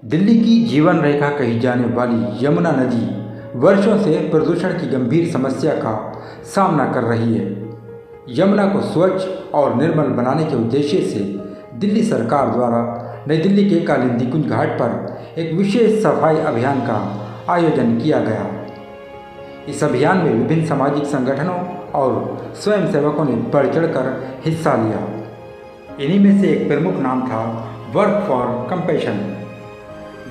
दिल्ली की जीवन रेखा कही जाने वाली यमुना नदी वर्षों से प्रदूषण की गंभीर समस्या का सामना कर रही है। यमुना को स्वच्छ और निर्मल बनाने के उद्देश्य से दिल्ली सरकार द्वारा नई दिल्ली के कालिंदी कुंज घाट पर एक विशेष सफाई अभियान का आयोजन किया गया। इस अभियान में विभिन्न सामाजिक संगठनों और स्वयंसेवकों ने बढ़ चढ़कर हिस्सा लिया। इन्हीं में से एक प्रमुख नाम था वर्क फॉर कंपैशन,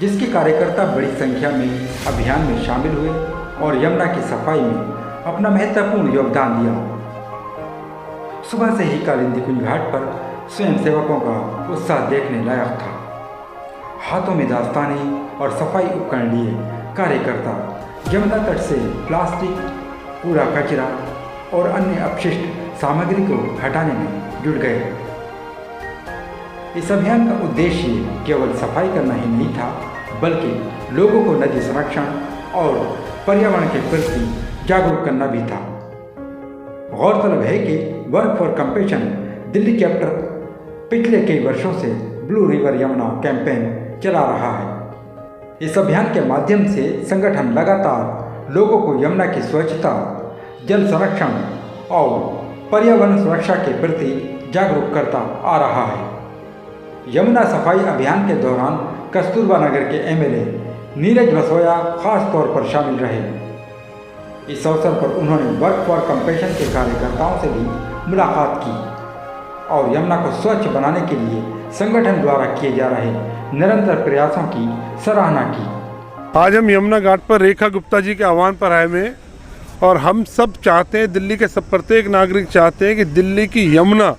जिसके कार्यकर्ता बड़ी संख्या में अभियान में शामिल हुए और यमुना की सफाई में अपना महत्वपूर्ण योगदान दिया। सुबह से ही कालिंदी कुंज घाट पर स्वयंसेवकों का उत्साह देखने लायक था। हाथों में दास्ताने और सफाई उपकरण लिए कार्यकर्ता यमुना तट से प्लास्टिक, कूड़ा कचरा और अन्य अपशिष्ट सामग्री को हटाने में जुट गए। इस अभियान का उद्देश्य केवल सफाई करना ही नहीं था, बल्कि लोगों को नदी संरक्षण और पर्यावरण के प्रति जागरूक करना भी था। गौरतलब है कि work for compassion Delhi chapter पिछले कई वर्षों से ब्लू रिवर यमुना कैंपेन चला रहा है। इस अभियान के माध्यम से संगठन लगातार लोगों को यमुना की स्वच्छता, जल संरक्षण और पर्यावरण सुरक्षा के प्रति जागरूक करता आ रहा है। यमुना सफाई अभियान के दौरान कस्तूरबा नगर के एमएलए नीरज वसोया खास तौर पर शामिल रहे। इस अवसर पर उन्होंने वर्क फॉर कंपैशन के कार्यकर्ताओं से भी मुलाकात की और यमुना को स्वच्छ बनाने के लिए संगठन द्वारा किए जा रहे निरंतर प्रयासों की सराहना की। आज हम यमुना घाट पर रेखा गुप्ता जी के आह्वान पर आए हुए हैं और हम सब चाहते हैं, दिल्ली के सब प्रत्येक नागरिक चाहते हैं कि दिल्ली की यमुना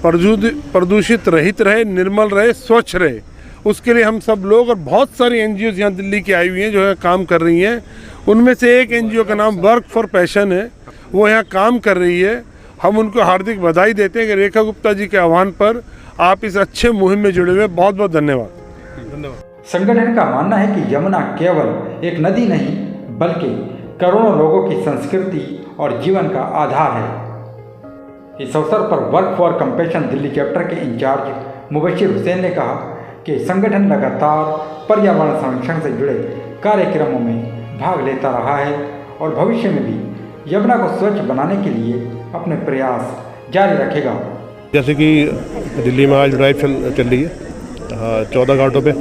प्रदूषित रहित रहे, निर्मल रहे, स्वच्छ रहे। उसके लिए हम सब लोग और बहुत सारी एनजीओ यहाँ दिल्ली की आई हुई हैं जो है काम कर रही हैं। उनमें से एक एनजीओ का नाम वर्क फॉर पैशन है, वो यहाँ काम कर रही है। हम उनको हार्दिक बधाई देते हैं कि रेखा गुप्ता जी के आह्वान पर आप इस अच्छे मुहिम में जुड़े हुए। बहुत बहुत धन्यवाद। संगठन का मानना है कि यमुना केवल एक नदी नहीं, बल्कि करोड़ों लोगों की संस्कृति और जीवन का आधार है। इस अवसर पर work for compassion Delhi chapter के इंचार्ज मुबशिर हुसैन ने कहा कि संगठन लगातार पर्यावरण संरक्षण से जुड़े कार्यक्रमों में भाग लेता रहा है और भविष्य में भी यमुना को स्वच्छ बनाने के लिए अपने प्रयास जारी रखेगा। जैसे कि दिल्ली में आज ड्राइव चल रही है 14 घाटों पे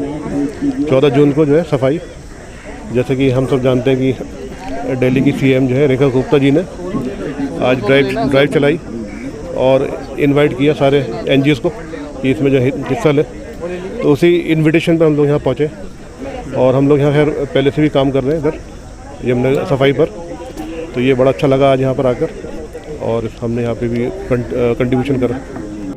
14 जून को जो है सफाई। जैसे कि हम सब जानते हैं कि दिल्ली की सीएम जो है रेखा गुप्ता जी ने आज ड्राइव चलाई और इनवाइट किया सारे एनजीओज़ को कि इसमें जो हिस्सा ले। तो उसी इनविटेशन पर हम लोग यहाँ पहुँचे और हम लोग यहाँ खैर पहले से भी काम कर रहे हैं इधर यमुना सफाई पर। तो ये बड़ा अच्छा लगा आज यहाँ पर आकर और हमने यहाँ पे भी कंट्रीब्यूशन करा।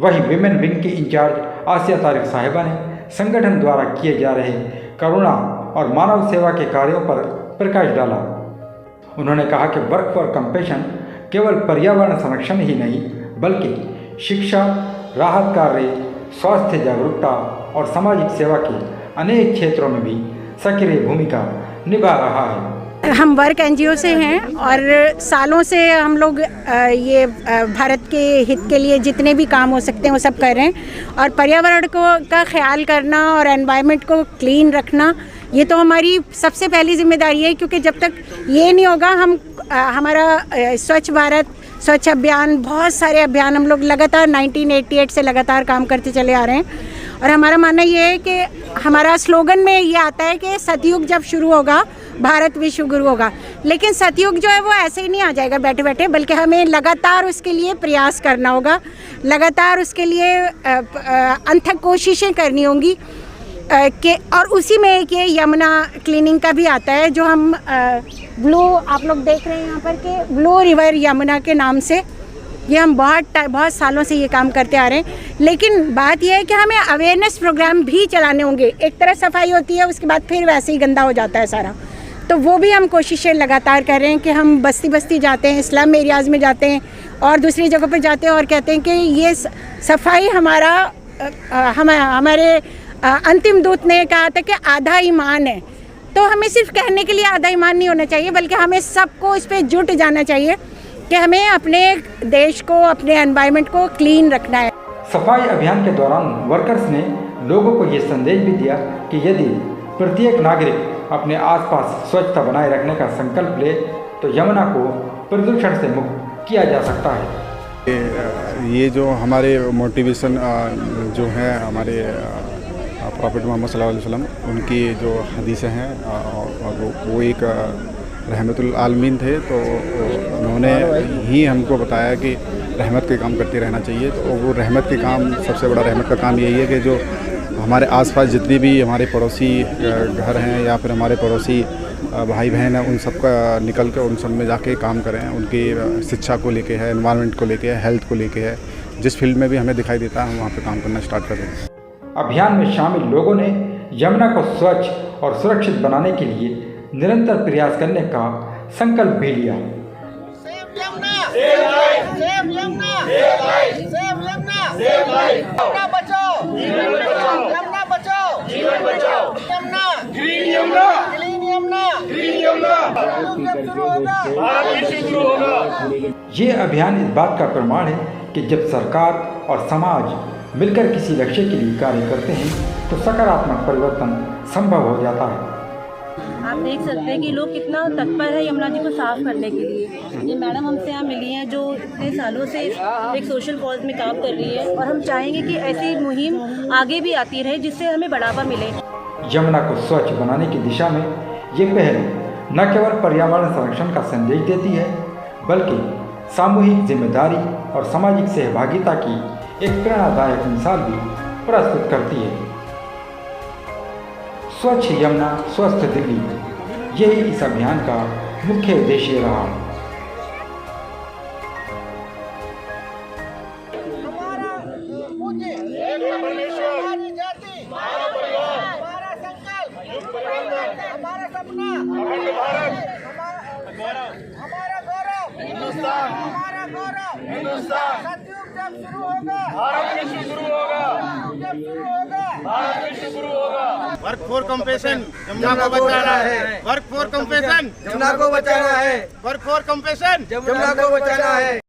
वहीं विमेन विंग के इंचार्ज आसिया तारिक साहिबा ने संगठन द्वारा किए जा रहे करुणा और मानव सेवा के कार्यों पर प्रकाश डाला। उन्होंने कहा कि वर्क फॉर कंपैशन केवल पर्यावरण संरक्षण ही नहीं, बल्कि शिक्षा, राहत कार्य, स्वास्थ्य जागरूकता और सामाजिक सेवा के अनेक क्षेत्रों में भी सक्रिय भूमिका निभा रहा है। हम वर्क एनजीओ से हैं और सालों से हम लोग ये भारत के हित के लिए जितने भी काम हो सकते हैं वो सब कर रहे हैं। और पर्यावरण का ख्याल करना और एनवायरनमेंट को क्लीन रखना ये तो हमारी सबसे पहली जिम्मेदारी है, क्योंकि जब तक ये नहीं होगा हमारा स्वच्छ भारत, स्वच्छ अभियान, बहुत सारे अभियान हम लोग लगातार 1988 से लगातार काम करते चले आ रहे हैं। और हमारा मानना ये है कि हमारा स्लोगन में ये आता है कि सतयुग जब शुरू होगा भारत विश्व गुरु होगा। लेकिन सतयुग जो है वो ऐसे ही नहीं आ जाएगा बैठे बैठे, बल्कि हमें लगातार उसके लिए प्रयास करना होगा, लगातार उसके लिए अथक कोशिशें करनी होंगी कि और उसी में एक ये यमुना क्लीनिंग का भी आता है जो हम ब्लू आप लोग देख रहे हैं यहाँ पर कि ब्लू रिवर यमुना के नाम से ये हम बहुत सालों से ये काम करते आ रहे हैं। लेकिन बात यह है कि हमें अवेयरनेस प्रोग्राम भी चलाने होंगे। एक तरह सफाई होती है, उसके बाद फिर वैसे ही गंदा हो जाता है सारा, तो वो भी हम कोशिशें लगातार कर रहे हैं कि हम बस्ती बस्ती जाते हैं, स्लम एरियाज़ में जाते हैं और दूसरी जगह पर जाते हैं और कहते हैं कि ये सफाई हमारे अंतिम दूत ने कहा था कि आधा ईमान है। तो हमें सिर्फ कहने के लिए आधा ईमान नहीं होना चाहिए, बल्कि हमें सबको इस पर जुट जाना चाहिए कि हमें अपने देश को, अपने एनवायरनमेंट को क्लीन रखना है। सफाई अभियान के दौरान वर्कर्स ने लोगों को ये संदेश भी दिया कि यदि प्रत्येक नागरिक अपने आसपास स्वच्छता बनाए रखने का संकल्प ले तो यमुना को प्रदूषण से मुक्त किया जा सकता है। ये जो हमारे मोटिवेशन जो है हमारे प्रॉफेट मोहम्मद सल्लल्लाहु अलैहि वसल्लम उनकी जो हदीसें हैं वो एक रहमतुल आलमीन थे, तो उन्होंने ही हमको बताया कि रहमत के काम करते रहना चाहिए। तो वो रहमत के काम, सबसे बड़ा रहमत का काम यही है कि जो हमारे आसपास जितनी भी हमारे पड़ोसी घर हैं या फिर हमारे पड़ोसी भाई बहन हैं, उन सब का निकल कर उन सब में जाके काम करें। उनकी शिक्षा को लेके है, एनवायरनमेंट को लेके है, हेल्थ को लेके है, जिस फील्ड में भी हमें दिखाई देता है हम वहाँ पे काम करना स्टार्ट कर दें। अभियान में शामिल लोगों ने यमुना को स्वच्छ और सुरक्षित बनाने के लिए निरंतर प्रयास करने का संकल्प भी लिया। ये अभियान इस बात का प्रमाण है कि जब सरकार और समाज मिलकर किसी लक्ष्य के लिए कार्य करते हैं तो सकारात्मक परिवर्तन संभव हो जाता है। आप देख सकते हैं कि लोग कितना तत्पर है यमुना जी को साफ करने के लिए। ये मैडम हमसे यहाँ मिली हैं जो इतने सालों से एक सोशल कॉज में काम कर रही है, और हम चाहेंगे कि ऐसी मुहिम आगे भी आती रहे जिससे हमें बढ़ावा मिले। यमुना को स्वच्छ बनाने की दिशा में ये पहल न केवल पर्यावरण संरक्षण का संदेश देती है बल्कि सामूहिक जिम्मेदारी और सामाजिक सहभागिता की एक प्रेरणादायक मिसाल भी प्रस्तुत करती है। स्वच्छ यमुना स्वस्थ दिल्ली, यही इस अभियान का मुख्य उद्देश्य रहा। वर्क फॉर कंपेशन यमुना को बचाना है। वर्क फॉर कंपेशन यमुना को बचाना है। वर्क फॉर कंपेशन यमुना को बचाना है।